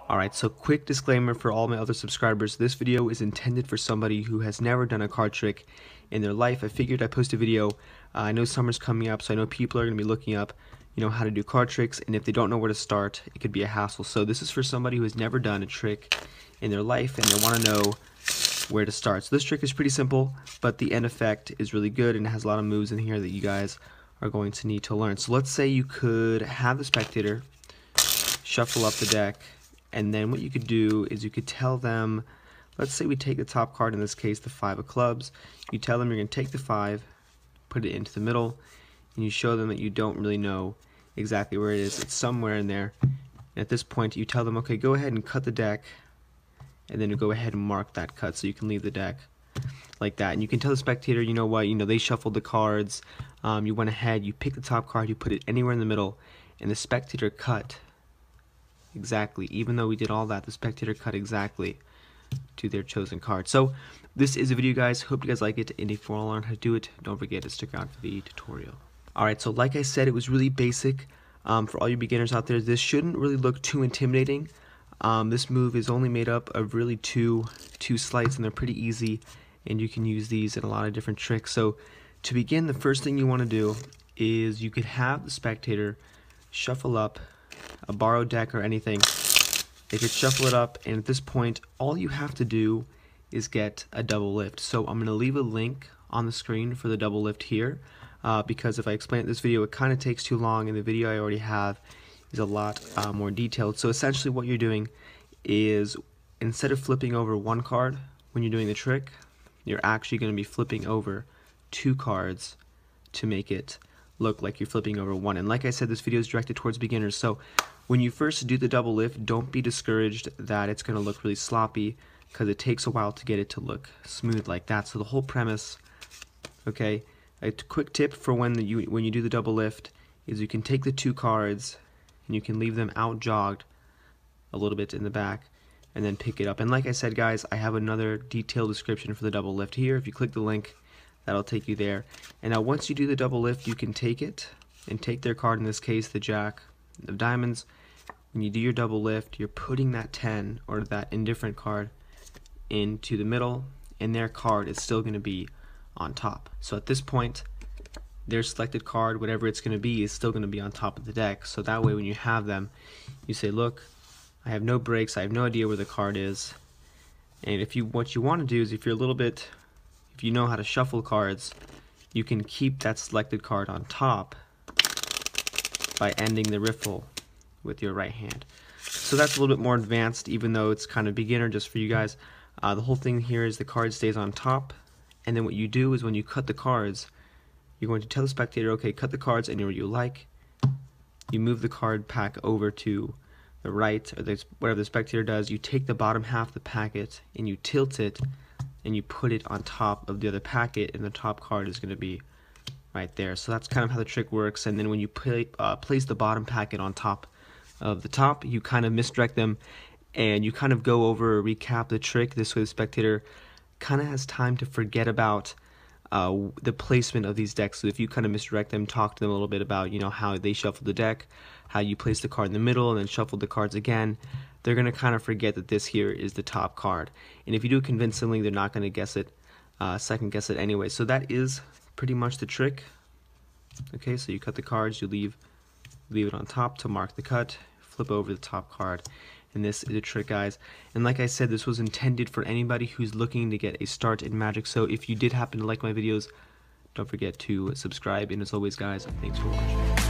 Alright, so quick disclaimer for all my other subscribers. This video is intended for somebody who has never done a card trick in their life. I figured I'd post a video. I know summer's coming up, so I know people are going to be looking up, how to do card tricks, and if they don't know where to start, it could be a hassle. So this is for somebody who has never done a trick in their life, and they want to know where to start. So this trick is pretty simple, but the end effect is really good, and it has a lot of moves in here that you guys are going to need to learn. So let's say you could have the spectator shuffle up the deck, and then what you could do is you could tell them, let's say we take the top card, in this case the 5 of clubs. You tell them you're going to take the 5, put it into the middle, and you show them that you don't really know exactly where it is. It's somewhere in there. And at this point you tell them, okay, go ahead and cut the deck, and then you go ahead and mark that cut so you can leave the deck like that. And you can tell the spectator, you know what, they shuffled the cards, you went ahead, you pick the top card, you put it anywhere in the middle, and the spectator cut exactly. Even though we did all that, the spectator cut exactly to their chosen card. So this is a video, guys. Hope you guys like it, and if you want to learn how to do it, don't forget to stick around for the tutorial. Alright, so like I said, it was really basic. For all you beginners out there, this shouldn't really look too intimidating. This move is only made up of really two sleights, and they're pretty easy, and you can use these in a lot of different tricks. So to begin, the first thing you want to do is you could have the spectator shuffle up a borrowed deck or anything. They could shuffle it up, and at this point all you have to do is get a double lift. So I'm going to leave a link on the screen for the double lift here, because if I explain it in this video it kind of takes too long, and the video I already have is a lot more detailed. So essentially what you're doing is, instead of flipping over one card when you're doing the trick, you're actually going to be flipping over 2 cards to make it look like you're flipping over one. And like I said, this video is directed towards beginners, so when you first do the double lift, don't be discouraged that it's going to look really sloppy, because it takes a while to get it to look smooth like that. So the whole premise, okay, a quick tip for when you do the double lift is you can take the 2 cards and you can leave them out jogged a little bit in the back, and then pick it up. And like I said, guys, I have another detailed description for the double lift here. If you click the link, that'll take you there. And now once you do the double lift, you can take it and take their card, in this case the Jack of Diamonds. When you do your double lift, you're putting that 10 or that indifferent card into the middle, and their card is still going to be on top. So at this point, their selected card, whatever it's going to be, is still going to be on top of the deck. So that way when you have them, you say, look, I have no breaks, I have no idea where the card is. And what you want to do is, if you know how to shuffle cards, you can keep that selected card on top by ending the riffle with your right hand. So that's a little bit more advanced, even though it's kind of beginner just for you guys. The whole thing here is the card stays on top, and then what you do is when you cut the cards, you're going to tell the spectator, okay, cut the cards anywhere you like. You move the card pack over to the right, or whatever the spectator does. You take the bottom half of the packet and you tilt it, and you put it on top of the other packet, and the top card is going to be right there. So that's kind of how the trick works. And then when you place the bottom packet on top of the top, you kind of misdirect them, and you kind of go over, recap the trick. This way the spectator kind of has time to forget about the placement of these decks. So if you kind of misdirect them, talk to them a little bit about how they shuffled the deck, how you place the card in the middle and then shuffled the cards again, they're going to kind of forget that this here is the top card. And if you do it convincingly, they're not going to guess it, second guess it anyway. So that is pretty much the trick. Okay, so you cut the cards, you leave it on top to mark the cut, flip over the top card, and this is a trick, guys. And like I said, this was intended for anybody who's looking to get a start in Magic. So if you did happen to like my videos, don't forget to subscribe, and as always, guys, thanks for watching.